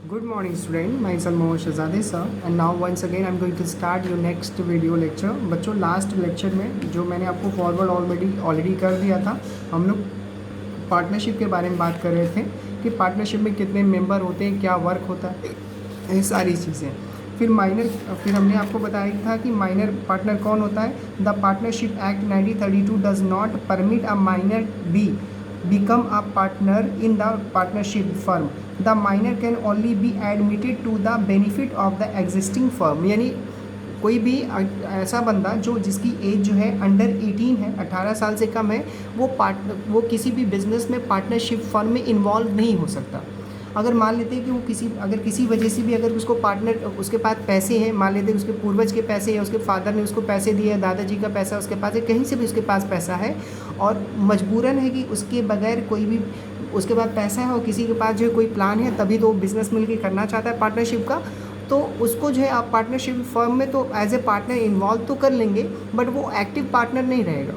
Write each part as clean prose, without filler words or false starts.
Good morning student, myself Mohammad Shahzade sir and now once again I'm going to start your next video lecture। बच्चों last lecture में जो मैंने आपको forward already कर दिया था, हम लोग पार्टनरशिप के बारे में बात कर रहे थे कि पार्टनरशिप में कितने मेंबर होते हैं, क्या वर्क होता है, ये सारी चीज़ें। फिर हमने आपको बताया था कि माइनर पार्टनर कौन होता है। The partnership act 1932 does not permit a minor be become a partner in the partnership firm. The minor can only be admitted to the benefit of the existing firm। यानी कोई भी ऐसा बंदा जिसकी as जो है अंडर 18 है, 18 साल से कम है, वो किसी भी बिजनेस में पार्टनरशिप फर्म में इन्वॉल्व नहीं हो सकता। अगर मान लेते हैं कि वो अगर किसी वजह से भी अगर उसको पार्टनर, उसके पास पैसे हैं, मान लेते हैं उसके पूर्वज के पैसे या उसके फादर ने उसको पैसे दिए हैं, दादाजी का पैसा उसके पास है, कहीं से भी उसके पास पैसा है और मजबूरन है कि उसके बगैर कोई भी उसके पास पैसा है और किसी के पास जो है कोई प्लान है, तभी तो वो बिज़नेस मिलकर करना चाहता है पार्टनरशिप का, तो उसको जो है आप पार्टनरशिप फर्म में तो एज ए पार्टनर इन्वॉल्व तो कर लेंगे, बट वो एक्टिव पार्टनर नहीं रहेगा।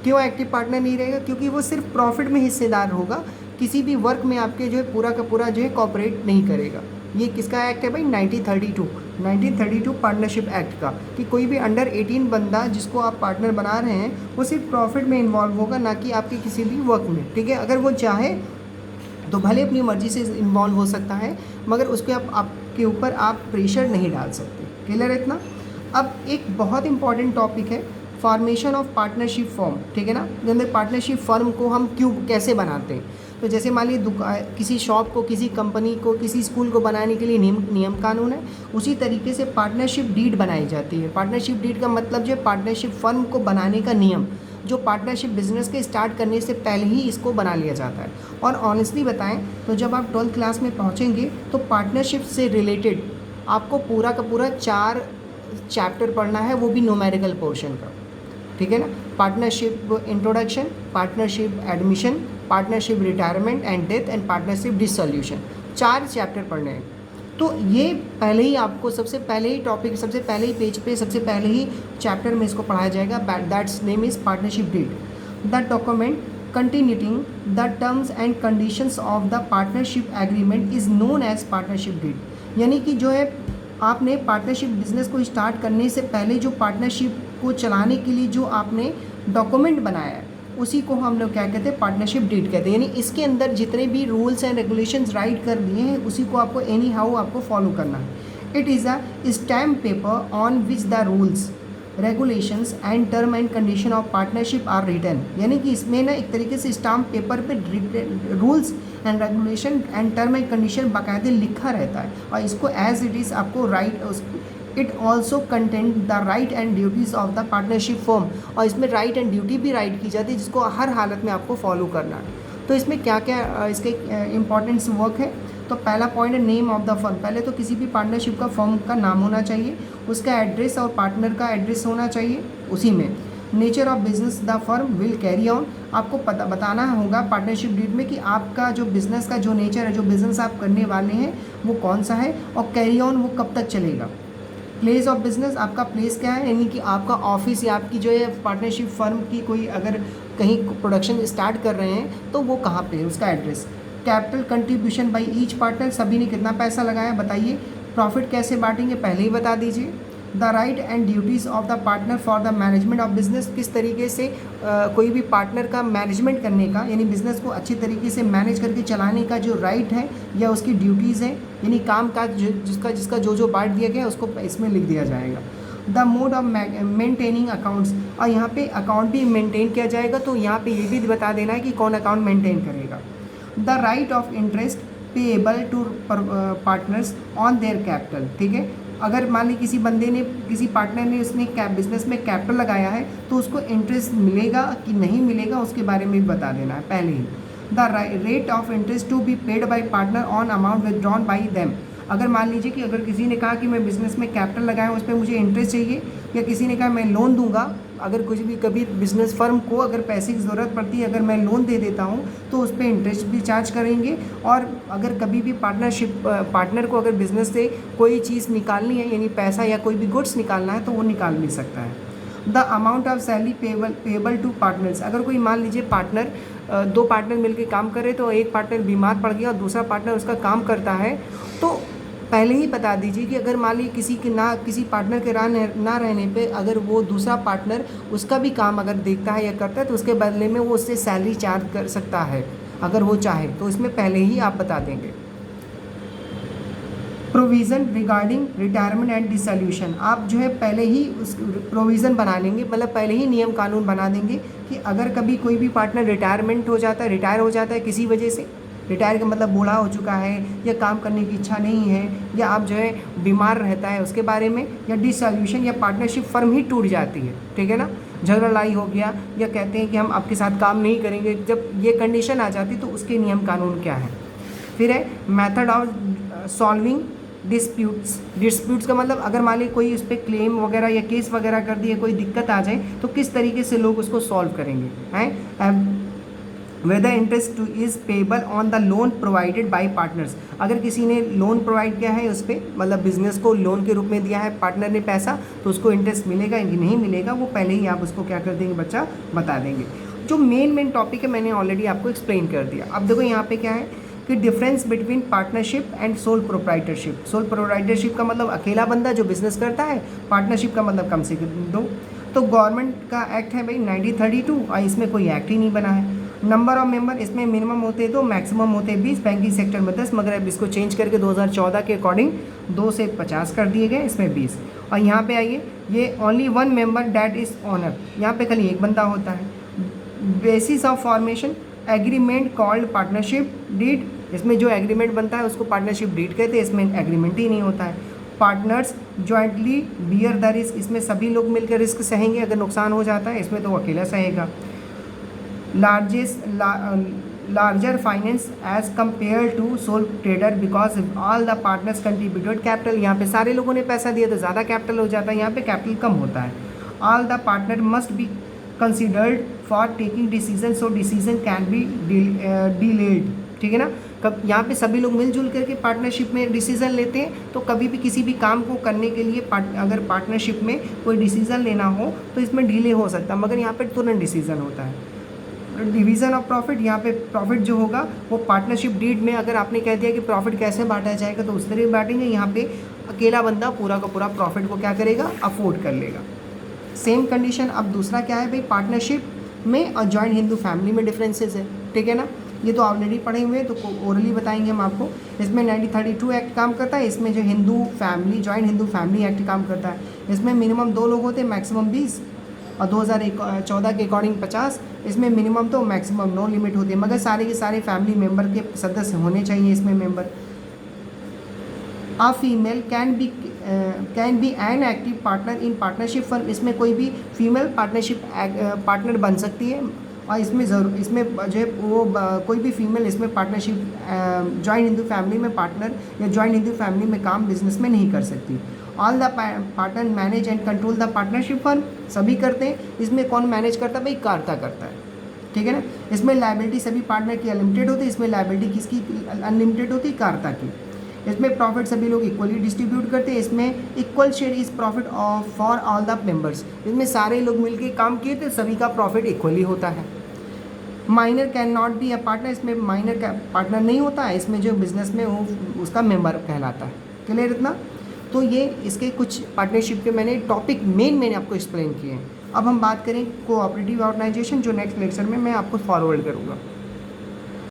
क्यों एक्टिव पार्टनर नहीं रहेगा? क्योंकि वो सिर्फ प्रॉफिट में हिस्सेदार होगा, किसी भी वर्क में आपके जो है पूरा का पूरा जो है कॉपरेट नहीं करेगा। ये किसका एक्ट है भाई? 1932 पार्टनरशिप एक्ट का, कि कोई भी अंडर 18 बंदा जिसको आप पार्टनर बना रहे हैं वो सिर्फ प्रॉफिट में इन्वॉल्व होगा, ना कि आपके किसी भी वर्क में। ठीक है, अगर वो चाहे तो भले अपनी मर्जी से इन्वॉल्व हो सकता है, मगर उसके आपके ऊपर आप प्रेशर नहीं डाल सकते। क्लियर है इतना? अब एक बहुत इंपॉर्टेंट टॉपिक है फॉर्मेशन ऑफ पार्टनरशिप फर्म। ठीक है ना, जैसे पार्टनरशिप फर्म को हम कैसे बनाते हैं। तो जैसे मान लीजिए किसी शॉप को, किसी कंपनी को, किसी स्कूल को बनाने के लिए नियम कानून है, उसी तरीके से पार्टनरशिप डीड बनाई जाती है। पार्टनरशिप डीड का मतलब जो है पार्टनरशिप फर्म को बनाने का नियम, जो पार्टनरशिप बिजनेस के स्टार्ट करने से पहले ही इसको बना लिया जाता है। और ऑनेस्टली बताएं तो जब आप 12th क्लास में पहुंचेंगे तो पार्टनरशिप से रिलेटेड आपको पूरा का पूरा 4 चैप्टर पढ़ना है, वो भी न्यूमेरिकल पोर्शन का। ठीक है ना, partnership introduction, partnership admission, partnership retirement and death and partnership dissolution, 4 chapter पढ़ने हैं। तो ये पहले ही आपको सबसे पहले ही टॉपिक, सबसे पहले ही पेज पे, सबसे पहले ही चैप्टर में इसको पढ़ाया जाएगा। That's name is partnership deed. The document continuing the terms and conditions of the partnership agreement is known as partnership deed. यानी कि जो है आपने पार्टनरशिप बिजनेस को स्टार्ट करने से पहले जो पार्टनरशिप को चलाने के लिए जो आपने डॉक्यूमेंट बनाया है, उसी को हम लोग क्या कहते हैं? पार्टनरशिप डीड कहते हैं। यानी इसके अंदर जितने भी रूल्स एंड रेगुलेशंस राइट कर दिए हैं, उसी को आपको एनी हाउ आपको फॉलो करना है। It is a stamp paper on which the rules, regulations and term and condition of partnership are written. यानी कि इसमें ना एक तरीके से स्टाम्प पेपर पे rules and regulation and term and condition बाकायदे लिखा रहता है, और इसको एज इट इज़ आपको write. It also content the right and duties of the partnership firm, और इसमें राइट एंड ड्यूटी भी राइट की जाती है, जिसको हर हालत में आपको फॉलो करना है। तो इसमें क्या क्या इसके इंपॉर्टेंट्स वर्क है। तो पहला पॉइंट है नेम ऑफ द फर्म। पहले तो किसी भी पार्टनरशिप का फर्म का नाम होना चाहिए, उसका एड्रेस और पार्टनर का एड्रेस होना चाहिए उसी में। Nature of business the firm will carry on, आपको बताना होगा पार्टनरशिप डीड में कि आपका जो बिज़नेस का जो नेचर है, जो बिज़नेस आप करने वाले हैं वो कौन सा है, और कैरी ऑन वो कब तक चलेगा। प्लेस ऑफ बिजनेस, आपका प्लेस क्या है, यानी कि आपका ऑफिस या आपकी जो है पार्टनरशिप फर्म की कोई अगर कहीं प्रोडक्शन स्टार्ट कर रहे हैं तो वो कहाँ पे है, उसका address. Capital contribution by each partner, सभी ने कितना पैसा लगाया बताइए। प्रॉफिट कैसे बांटेंगे पहले ही बता दीजिए। The right and duties of the partner for the management of business, किस तरीके से कोई भी पार्टनर का मैनेजमेंट करने का, यानी बिज़नेस को अच्छी तरीके से मैनेज करके चलाने का जो राइट है या उसकी ड्यूटीज़ है, यानी काम काज जिसका जो बांट दिया गया है उसको इसमें लिख दिया जाएगा। The mode of maintaining accounts, और यहाँ पे अकाउंट भी मेंटेन किया जाएगा, तो यहाँ पे ये भी बता देना है कि कौन अकाउंट मेंटेन करेगा। The right of interest payable to partners on their capital. ठीक है, अगर मान ली किसी बंदे ने, किसी पार्टनर ने उसने बिजनेस में कैपिटल लगाया है, तो उसको इंटरेस्ट मिलेगा कि नहीं मिलेगा उसके बारे में भी बता देना है पहले ही। The rate of interest to be paid by partner on amount withdrawn by them. अगर मान लीजिए कि अगर किसी ने कहा कि मैं बिज़नेस में कैपिटल लगाया हूँ, उस पर मुझे इंटरेस्ट चाहिए, या किसी ने कहा मैं लोन दूंगा, अगर कुछ भी कभी बिज़नेस फर्म को अगर पैसे की ज़रूरत पड़ती है, अगर मैं लोन दे देता हूँ तो उस पर इंटरेस्ट भी चार्ज करेंगे। और अगर कभी भी पार्टनर को अगर बिज़नेस से कोई चीज़ निकालनी है, यानी पैसा या कोई भी गुड्स निकालना है, तो वो निकाल भी सकता है। The amount of salary payable to partners, अगर कोई मान लीजिए दो पार्टनर मिलकर काम कर रहे तो एक पार्टनर बीमार पड़ गया और दूसरा पार्टनर उसका काम करता है, तो पहले ही बता दीजिए कि अगर मान लीजिए किसी पार्टनर के ना रहने पे अगर वो दूसरा पार्टनर उसका भी काम अगर देखता है या करता है तो उसके बदले में वो उससे सैलरी चार्ज कर सकता है अगर वो चाहे, तो इसमें पहले ही आप बता देंगे। Provision regarding retirement and dissolution, आप जो है पहले ही उस प्रोविज़न बना लेंगे, मतलब पहले ही नियम कानून बना देंगे कि अगर कभी कोई भी पार्टनर रिटायर हो जाता है किसी वजह से, रिटायर का मतलब बूढ़ा हो चुका है या काम करने की इच्छा नहीं है या आप जो है बीमार रहता है उसके बारे में, या डिसोल्यूशन या पार्टनरशिप फर्म ही टूट जाती है, ठीक है ना, झगड़ा लड़ाई हो गया या कहते हैं कि हम आपके साथ काम नहीं करेंगे, जब ये कंडीशन आ जाती तो उसके नियम कानून क्या है। फिर है मेथड ऑफ सॉल्विंग डिस्प्यूट्स का मतलब अगर मान लीजिए कोई उस पर क्लेम वगैरह या केस वगैरह कर दिए, कोई दिक्कत आ जाए तो किस तरीके से लोग उसको सॉल्व करेंगे हैं। Whether interest is payable on the loan provided by partners, अगर किसी ने लोन प्रोवाइड किया है उस पर, मतलब बिजनेस को लोन के रूप में दिया है पार्टनर ने पैसा, तो उसको इंटरेस्ट मिलेगा कि नहीं मिलेगा वो पहले ही आप उसको क्या कर देंगे बच्चा, बता देंगे। जो मेन टॉपिक है मैंने ऑलरेडी आपको एक्सप्लेन कर दिया। अब देखो यहाँ पे क्या है कि difference between partnership and sole proprietorship. Sole proprietorship का मतलब अकेला बंदा जो बिजनेस करता है, पार्टनरशिप का मतलब कम से कम दो। तो गवर्नमेंट का एक्ट है भाई 1932 और इसमें कोई एक्ट ही नहीं बना है। नंबर ऑफ मेंबर इसमें मिनिमम होते हैं 2, मैक्सिमम होते हैं 20, बैंकिंग सेक्टर में 10, मगर अब इसको चेंज करके 2014 के अकॉर्डिंग 2 से 50 कर दिए गए, इसमें 20। और यहाँ पे आइए, ये only 1 member that is owner, यहाँ पे खाली एक बंदा होता है। Basis of formation agreement called partnership deed, इसमें जो एग्रीमेंट बनता है उसको पार्टनरशिप डीड कहते हैं, इसमें एग्रीमेंट ही नहीं होता है। Partners jointly bear the risk, इसमें सभी लोग मिलकर रिस्क सहेंगे अगर नुकसान हो जाता है, इसमें तो वो अकेला सहेगा। Larger finance as compared to sole trader because all the partners contributed capital, यहाँ पे सारे लोगों ने पैसा दिया तो ज़्यादा कैपिटल हो जाता है, यहाँ पे कैपिटल कम होता है। All the partner must be considered for taking decision, so decision can be delayed, ठीक है ना। कब यहाँ पे सभी लोग मिलजुल करके पार्टनरशिप में डिसीज़न लेते हैं, तो कभी भी किसी भी काम को करने के लिए अगर पार्टनरशिप में कोई डिसीज़न लेना हो तो इसमें डिले हो सकता है, मगर यहाँ पे तुरंत डिसीज़न होता है। डिवीज़न ऑफ प्रॉफिट, यहाँ पे प्रॉफिट जो होगा वो पार्टनरशिप डीड में अगर आपने कह दिया कि प्रॉफिट कैसे बांटा जाएगा तो उस तरह बांटेंगे, यहाँ पे अकेला बंदा पूरा का पूरा प्रॉफिट को क्या करेगा, अफोर्ड कर लेगा। Same condition. अब दूसरा क्या है भाई, पार्टनरशिप में और जॉइंट हिंदू फैमिली में डिफरेंसेस है, ठीक है ना, ये तो ऑलरेडी पढ़े हुए हैं, तो ओरली बताएंगे हम आपको। इसमें 1932 एक्ट काम करता है, इसमें जो Hindu family joint Hindu family act काम करता है, इसमें मिनिमम 2 लोग होते हैं, मैक्सिमम 20, और 2014 के अकॉर्डिंग 50, इसमें मिनिमम तो मैक्सिमम नो लिमिट होती है, मगर सारे के सारे फैमिली मेम्बर के सदस्य होने चाहिए इसमें member. A female can be an active partner in partnership firm, इसमें कोई भी फीमेल पार्टनरशिप पार्टनर बन सकती है, और इसमें इसमें जो है वो कोई भी फीमेल इसमें पार्टनरशिप जॉइंट हिंदू फैमिली में पार्टनर या जॉइंट हिंदू फैमिली में काम बिजनेस में नहीं कर सकती। All the partner manage and control the partnership firm, सभी करते हैं, इसमें कौन मैनेज करता है भाई, कार्ता करता है, ठीक है ना। इसमें लायबिलिटी सभी पार्टनर की अनलिमिटेड होती है, इसमें लायबिलिटी किसकी अनलिमिटेड होती है, कार्ता की। इसमें प्रॉफिट सभी लोग इक्वली डिस्ट्रीब्यूट करते हैं, इसमें equal share is profit of for all the members, इसमें सारे लोग मिलकर काम किए तो सभी का प्रॉफिट इक्वली होता है। Minor can not be a partner, इसमें माइनर का पार्टनर नहीं होता है, इसमें जो बिजनेस में वो उसका मेंबर कहलाता है। क्लियर इतना। तो ये इसके कुछ पार्टनरशिप के मैंने टॉपिक मैंने आपको एक्सप्लेन किए हैं। अब हम बात करें कोऑपरेटिव ऑर्गेनाइजेशन, जो नेक्स्ट लेक्चर में मैं आपको फॉरवर्ड करूँगा।